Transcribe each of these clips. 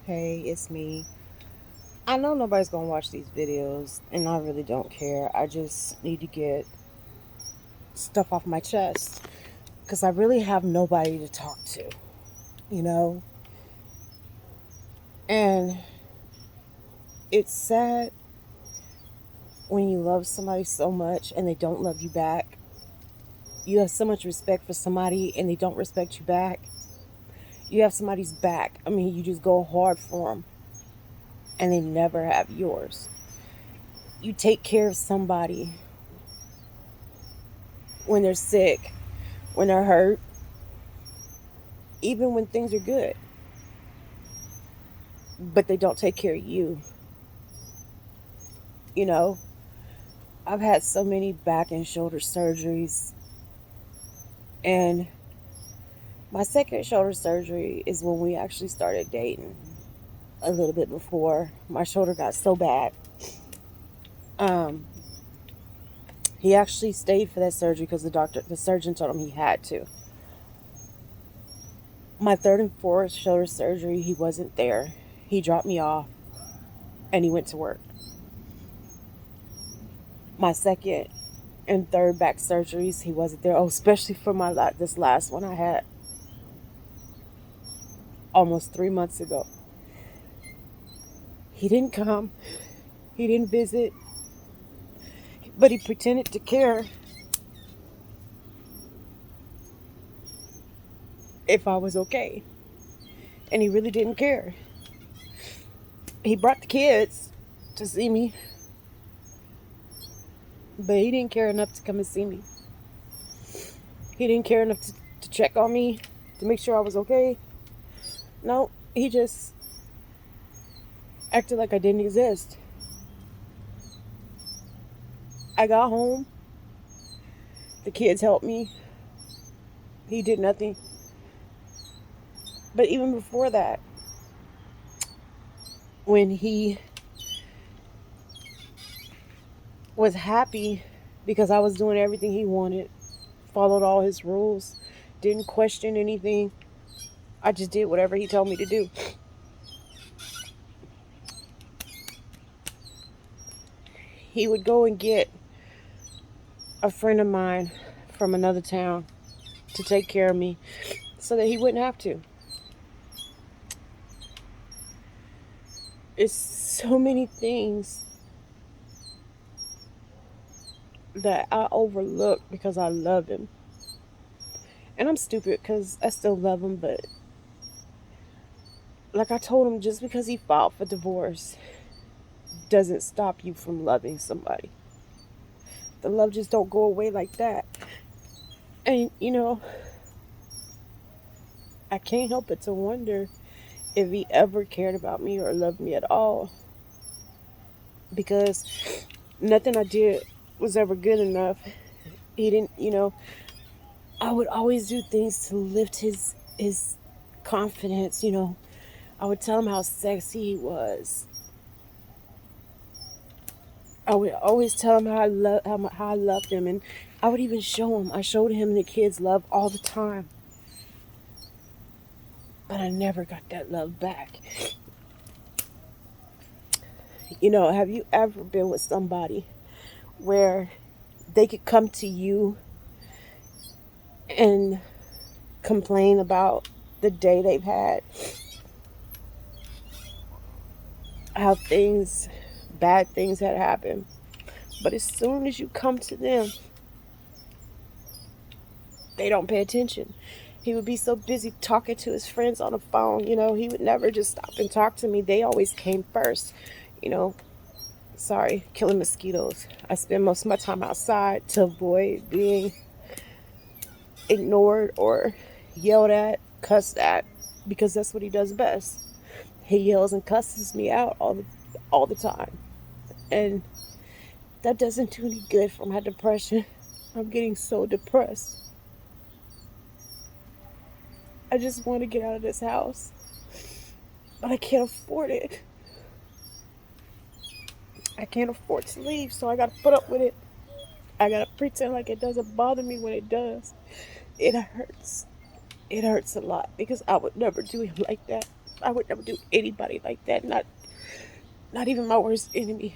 Hey, it's me. I know nobody's gonna watch these videos, and I really don't care. I just need to get stuff off my chest because I really have nobody to talk to, you know? And it's sad when you love somebody so much and they don't love you back. You have so much respect for somebody and they don't respect you back. You have somebody's back. I mean, you just go hard for them and they never have yours. You take care of somebody when they're sick, when they're hurt, even when things are good, but they don't take care of you. You know, I've had so many back and shoulder surgeries, and my second shoulder surgery is when we actually started dating a little bit before my shoulder got so bad. Um, he actually stayed for that surgery because the surgeon told him he had to. My third and fourth shoulder surgery, he wasn't there. He dropped me off and he went to work. My second and third back surgeries, he wasn't there. Oh, especially for this last one I had almost 3 months ago. He didn't come. He didn't visit, but he pretended to care if I was okay. And he really didn't care. He brought the kids to see me, but he didn't care enough to come and see me. He didn't care enough to check on me, to make sure I was okay. No, he just acted like I didn't exist. I got home. The kids helped me. He did nothing. But even before that, when he was happy because I was doing everything he wanted, followed all his rules, didn't question anything, I just did whatever he told me to do. He would go and get a friend of mine from another town to take care of me so that he wouldn't have to. It's so many things that I overlook because I love him. And I'm stupid because I still love him, but like I told him, just because he filed for divorce doesn't stop you from loving somebody. The love just don't go away like that. And I can't help but to wonder if he ever cared about me or loved me at all. Because nothing I did was ever good enough. He didn't, I would always do things to lift his confidence, I would tell him how sexy he was. I would always tell him how I loved him, and I would even show him. I showed him the kids' love all the time, but I never got that love back. Have you ever been with somebody where they could come to you and complain about the day they've had, how bad things had happened, but as soon as you come to them, they don't pay attention. He would be so busy talking to his friends on the phone, he would never just stop and talk to me. They always came first, you know. Sorry, killing mosquitoes. I spend most of my time outside to avoid being ignored or yelled at, cussed at, because that's what he does best. He yells and cusses me out all the time. And that doesn't do any good for my depression. I'm getting so depressed. I just want to get out of this house, but I can't afford it. I can't afford to leave, so I gotta put up with it. I gotta pretend like it doesn't bother me when it does. It hurts. It hurts a lot because I would never do him like that. I would never do anybody like that. Not even my worst enemy.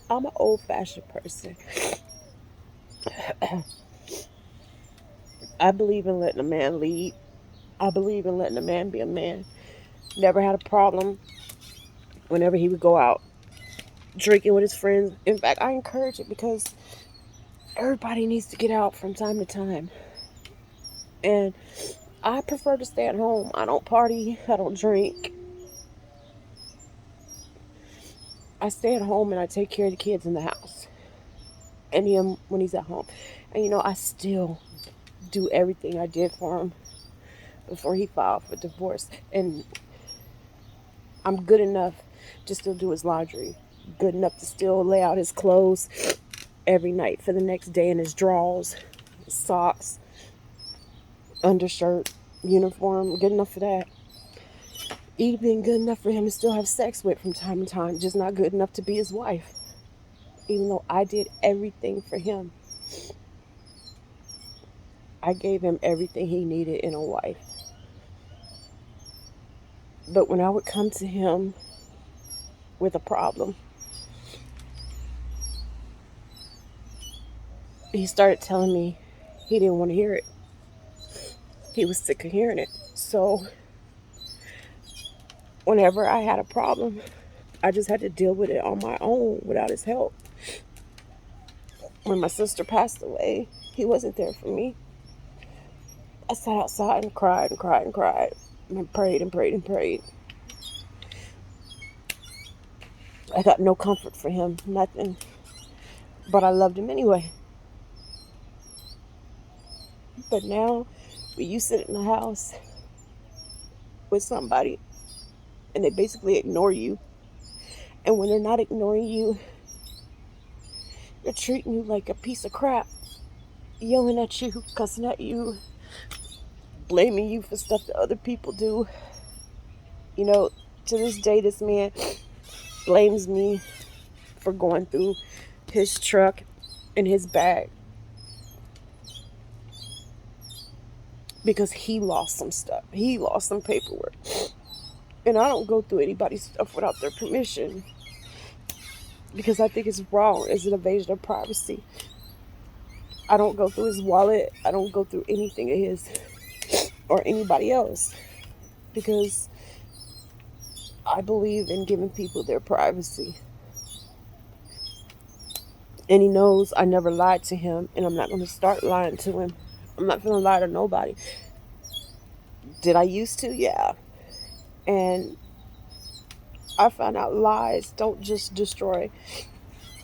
I'm an old-fashioned person. I believe in letting a man lead. I believe in letting a man be a man. Never had a problem whenever he would go out drinking with his friends. In fact, I encourage it because everybody needs to get out from time to time. And I prefer to stay at home. I don't party. I don't drink. I stay at home and I take care of the kids in the house and him when he's at home. And I still do everything I did for him before he filed for divorce. And I'm good enough to still do his laundry, good enough to still lay out his clothes every night for the next day in his drawers, socks, undershirt, uniform, good enough for that. Even good enough for him to still have sex with from time to time, just not good enough to be his wife. Even though I did everything for him. I gave him everything he needed in a wife. But when I would come to him with a problem, he started telling me he didn't want to hear it. He was sick of hearing it. So whenever I had a problem, I just had to deal with it on my own without his help. When my sister passed away, he wasn't there for me. I sat outside and cried and cried and cried and prayed and prayed and prayed. I got no comfort for him, nothing. But I loved him anyway. But now, when you sit in the house with somebody and they basically ignore you, and when they're not ignoring you, they're treating you like a piece of crap, yelling at you, cussing at you, blaming you for stuff that other people do. To this day, this man blames me for going through his truck and his bag because he lost some stuff. He lost some paperwork. And I don't go through anybody's stuff without their permission because I think it's wrong. It's an invasion of privacy. I don't go through his wallet. I don't go through anything of his or anybody else because I believe in giving people their privacy. And he knows I never lied to him, and I'm not going to start lying to him. I'm not going to lie to nobody. Did I used to? Yeah. And I found out lies don't just destroy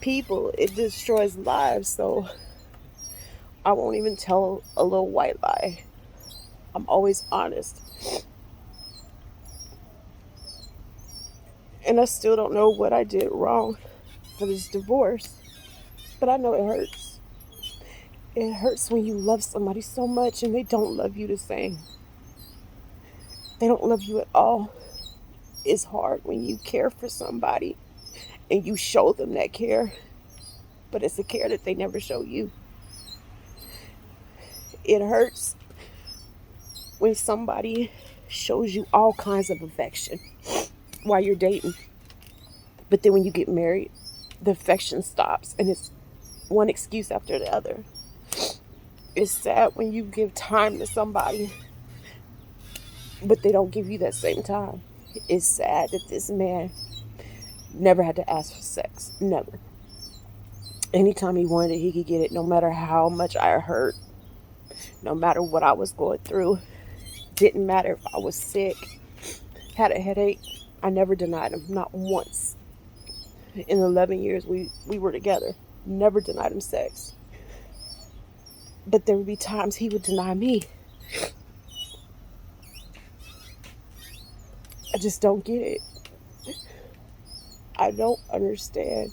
people, it destroys lives. So I won't even tell a little white lie. I'm always honest. And I still don't know what I did wrong for this divorce. But I know it hurts. It hurts when you love somebody so much and they don't love you the same. They don't love you at all. It's hard when you care for somebody and you show them that care, but it's a care that they never show you. It hurts when somebody shows you all kinds of affection while you're dating, but then when you get married, the affection stops and it's one excuse after the other. It's sad when you give time to somebody, but they don't give you that same time. It's sad that this man never had to ask for sex. Never. Anytime he wanted it, he could get it, no matter how much I hurt, no matter what I was going through. Didn't matter if I was sick, had a headache. I never denied him, not once. In 11 years we were together, never denied him sex. But there would be times he would deny me. I just don't get it. I don't understand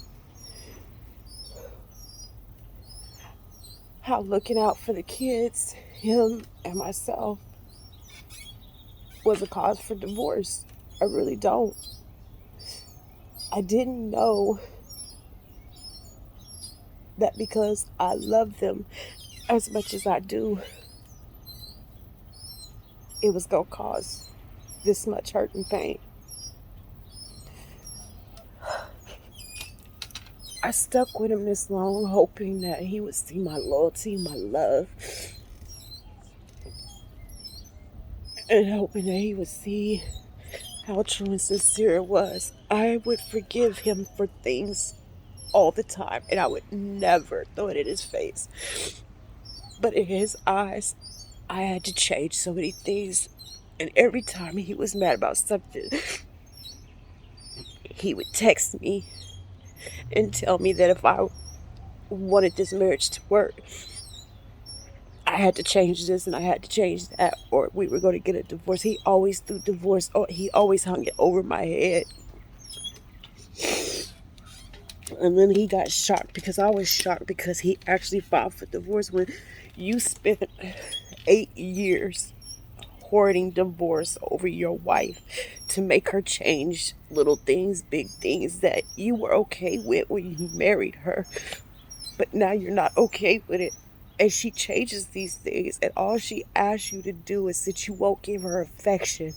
how looking out for the kids, him and myself, was a cause for divorce. I really don't. I didn't know that because I love them as much as I do, it was going to cause this much hurt and pain. I stuck with him this long, hoping that he would see my loyalty, my love, and hoping that he would see how true and sincere it was. I would forgive him for things all the time, and I would never throw it in his face. But in his eyes, I had to change so many things. And every time he was mad about something, he would text me and tell me that if I wanted this marriage to work, I had to change this and I had to change that, or we were going to get a divorce. He always threw divorce, or he always hung it over my head. And then he got shocked because I was shocked because he actually filed for divorce. When you spent 8 years hoarding divorce over your wife to make her change little things, big things that you were okay with when you married her, but now you're not okay with it. And she changes these things, and all she asks you to do is that you won't give her affection,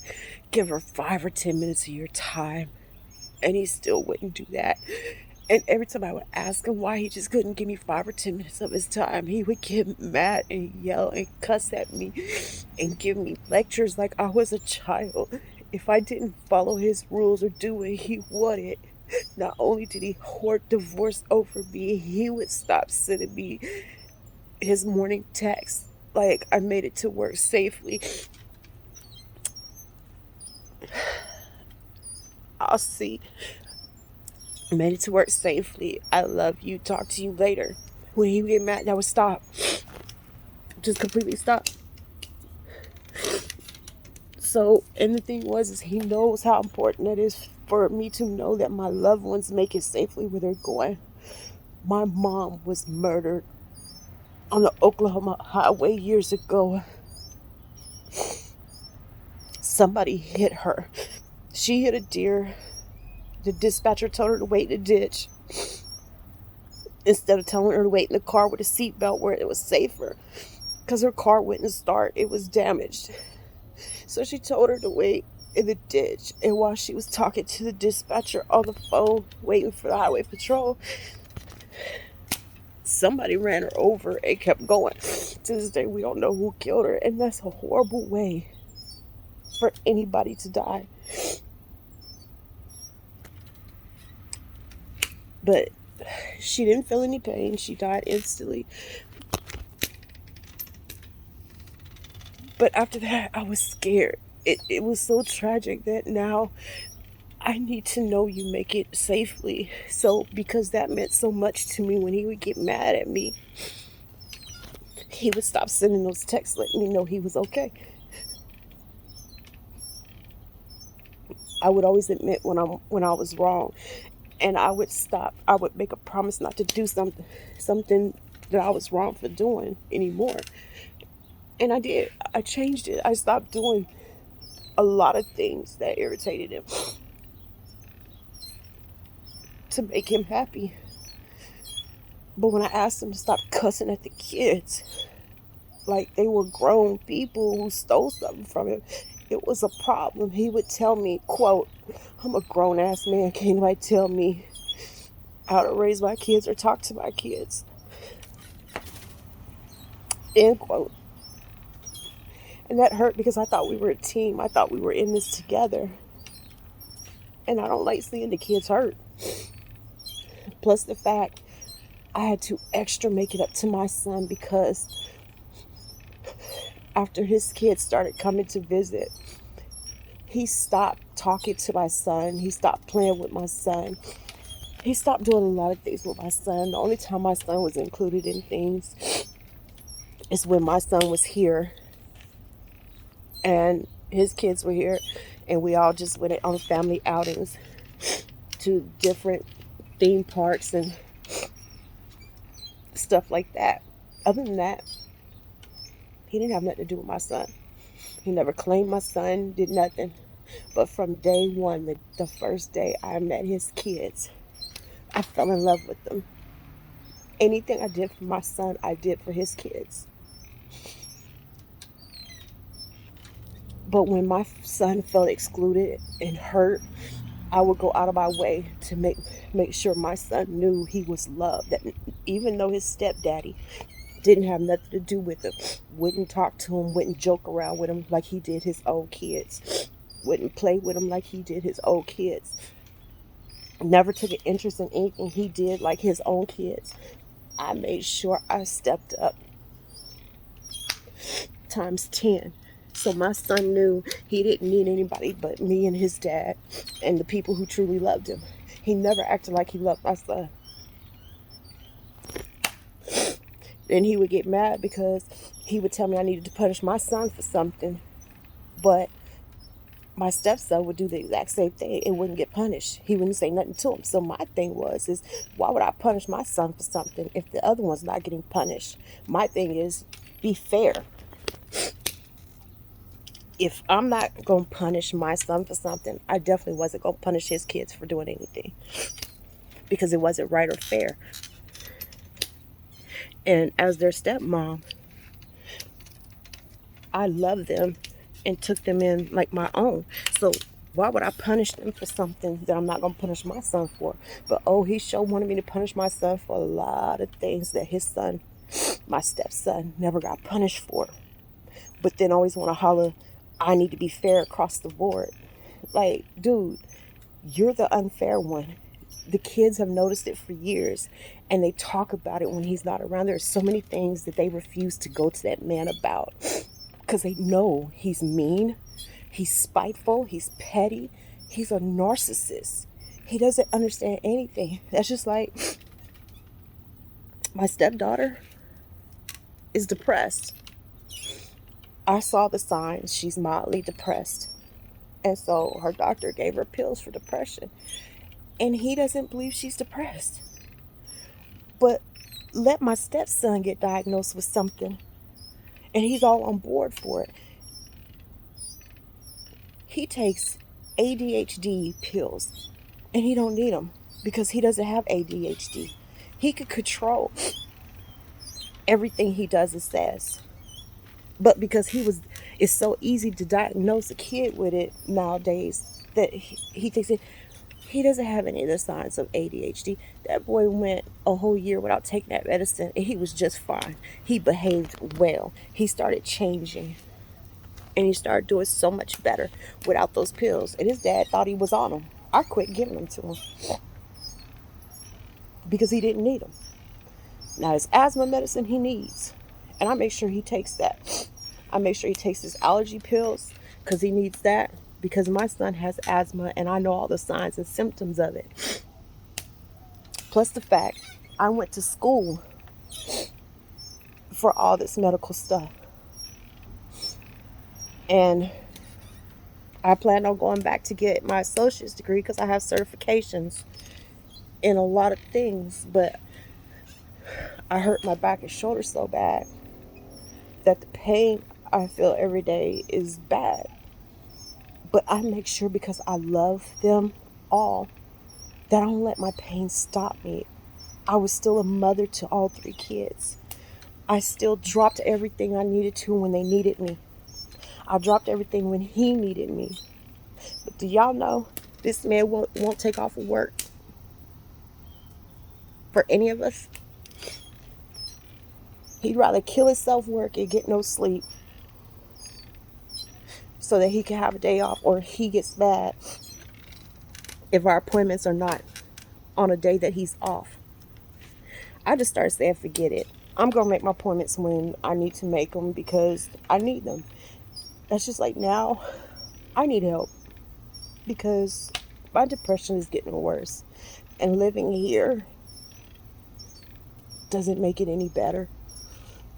give her 5 or 10 minutes of your time, and he still wouldn't do that. And every time I would ask him why he just couldn't give me 5 or 10 minutes of his time, he would get mad and yell and cuss at me and give me lectures like I was a child. If I didn't follow his rules or do what he wanted, not only did he hoard divorce over me, he would stop sending me his morning text like I made it to work safely. I'll see. Made it to work safely. I love you. Talk to you later. When he would get mad, that would stop. Just completely stop. So, and the thing was, is he knows how important it is for me to know that my loved ones make it safely where they're going. My mom was murdered on the Oklahoma highway years ago. Somebody hit her. She hit a deer. The dispatcher told her to wait in the ditch instead of telling her to wait in the car with a seatbelt where it was safer, because her car wouldn't start. It was damaged. So she told her to wait in the ditch. And while she was talking to the dispatcher on the phone, waiting for the highway patrol, somebody ran her over and kept going. To this day, we don't know who killed her. And that's a horrible way for anybody to die. But she didn't feel any pain. She died instantly. But after that, I was scared. It was so tragic that now I need to know you make it safely. So, because that meant so much to me, when he would get mad at me, he would stop sending those texts letting me know he was okay. I would always admit when I was wrong, and I would stop. I would make a promise not to do something that I was wrong for doing anymore. And I did. I changed it. I stopped doing a lot of things that irritated him to make him happy. But when I asked him to stop cussing at the kids like they were grown people who stole something from him, it was a problem. He would tell me, quote, "I'm a grown ass man. Can't nobody tell me how to raise my kids or talk to my kids," end quote. And that hurt because I thought we were a team. I thought we were in this together. And I don't like seeing the kids hurt. Plus the fact I had to extra make it up to my son, because after his kids started coming to visit, he stopped talking to my son. He stopped playing with my son. He stopped doing a lot of things with my son. The only time my son was included in things is when my son was here and his kids were here, and we all just went on family outings to different theme parks and stuff like that. Other than that, he didn't have nothing to do with my son. He never claimed my son, did nothing. But from day one, the first day I met his kids, I fell in love with them. Anything I did for my son, I did for his kids. But when my son felt excluded and hurt, I would go out of my way to make sure my son knew he was loved. That even though his stepdaddy didn't have nothing to do with him, wouldn't talk to him, wouldn't joke around with him like he did his own kids, wouldn't play with him like he did his own kids, never took an interest in anything he did like his own kids. I made sure I stepped up times 10. So my son knew he didn't need anybody but me and his dad and the people who truly loved him. He never acted like he loved my son. Then he would get mad because he would tell me I needed to punish my son for something, but my stepson would do the exact same thing and wouldn't get punished. He wouldn't say nothing to him. So my thing is why would I punish my son for something if the other one's not getting punished? My thing is, be fair. If I'm not going to punish my son for something, I definitely wasn't going to punish his kids for doing anything because it wasn't right or fair. And as their stepmom, I love them and took them in like my own. So why would I punish them for something that I'm not going to punish my son for? But he sure wanted me to punish my son for a lot of things that his son, my stepson, never got punished for. But then always want to holler, I need to be fair across the board. Like, dude, you're the unfair one. The kids have noticed it for years, and they talk about it when he's not around. There's so many things that they refuse to go to that man about because they know he's mean, he's spiteful, he's petty, he's a narcissist. He doesn't understand anything. That's just like my stepdaughter is depressed. I saw the signs. She's mildly depressed. And so her doctor gave her pills for depression. And he doesn't believe she's depressed. But let my stepson get diagnosed with something, and he's all on board for it. He takes ADHD pills, and he don't need them because he doesn't have ADHD. He could control everything he does and says. But because it's so easy to diagnose a kid with it nowadays that he thinks he doesn't have any of the signs of ADHD. That boy went a whole year without taking that medicine and he was just fine. He behaved well. He started changing and he started doing so much better without those pills. And his dad thought he was on them. I quit giving them to him because he didn't need them. Now his asthma medicine he needs, and I make sure he takes that. I make sure he takes his allergy pills because he needs that, because my son has asthma and I know all the signs and symptoms of it. Plus the fact I went to school for all this medical stuff. And I plan on going back to get my associate's degree because I have certifications in a lot of things, but I hurt my back and shoulder so bad that the pain I feel every day is bad. But I make sure, because I love them all, that I don't let my pain stop me. I was still a mother to all 3 kids. I still dropped everything I needed to when they needed me. I dropped everything when he needed me. But do y'all know, this man won't take off of work for any of us. He'd rather kill himself working and get no sleep so that he can have a day off, or he gets mad if our appointments are not on a day that he's off. I just started saying, forget it. I'm going to make my appointments when I need to make them because I need them. That's just like now, I need help because my depression is getting worse. And living here doesn't make it any better.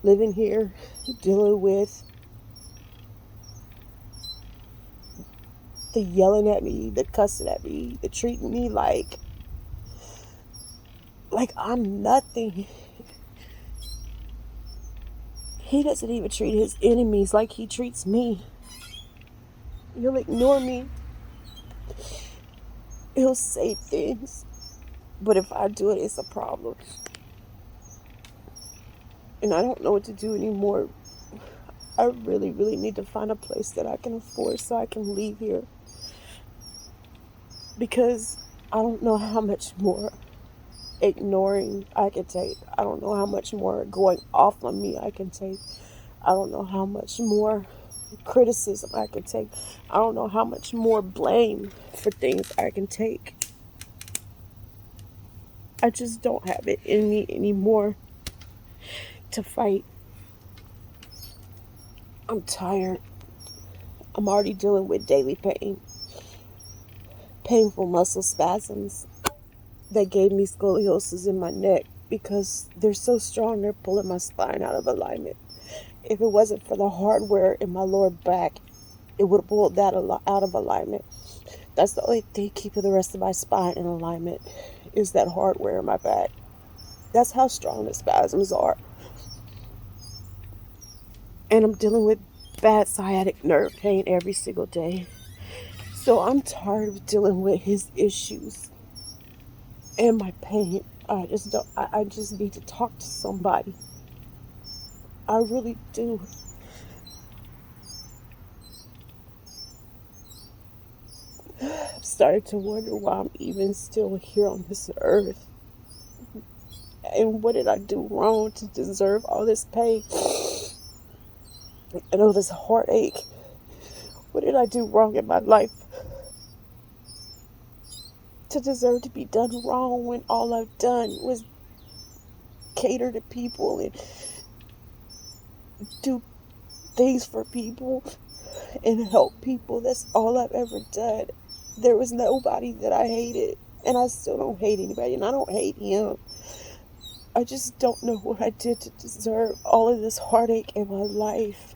Living here, dealing with the yelling at me, the cussing at me, the treating me like I'm nothing. He doesn't even treat his enemies like he treats me. He'll ignore me. He'll say things, but if I do it, it's a problem. And I don't know what to do anymore. I really, really need to find a place that I can afford so I can leave here. Because I don't know how much more ignoring I can take. I don't know how much more going off on me I can take. I don't know how much more criticism I can take. I don't know how much more blame for things I can take. I just don't have it in me anymore to fight. I'm tired. I'm already dealing with daily pain, painful muscle spasms that gave me scoliosis in my neck because they're so strong they're pulling my spine out of alignment. If it wasn't for the hardware in my lower back, it would have pulled that out of alignment. That's the only thing keeping the rest of my spine in alignment is that hardware in my back. That's how strong the spasms are. And I'm dealing with bad sciatic nerve pain every single day. So I'm tired of dealing with his issues and my pain. I just need to talk to somebody. I really do. I'm starting to wonder why I'm even still here on this earth. And what did I do wrong to deserve all this pain and all this heartache? What did I do wrong in my life to deserve to be done wrong when all I've done was cater to people and do things for people and help people? That's all I've ever done. There was nobody that I hated, and I still don't hate anybody, and I don't hate him. I just don't know what I did to deserve all of this heartache in my life.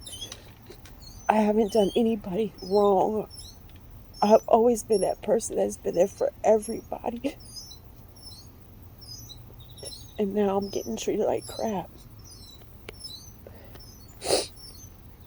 I haven't done anybody wrong. I've always been that person that's been there for everybody. And now I'm getting treated like crap.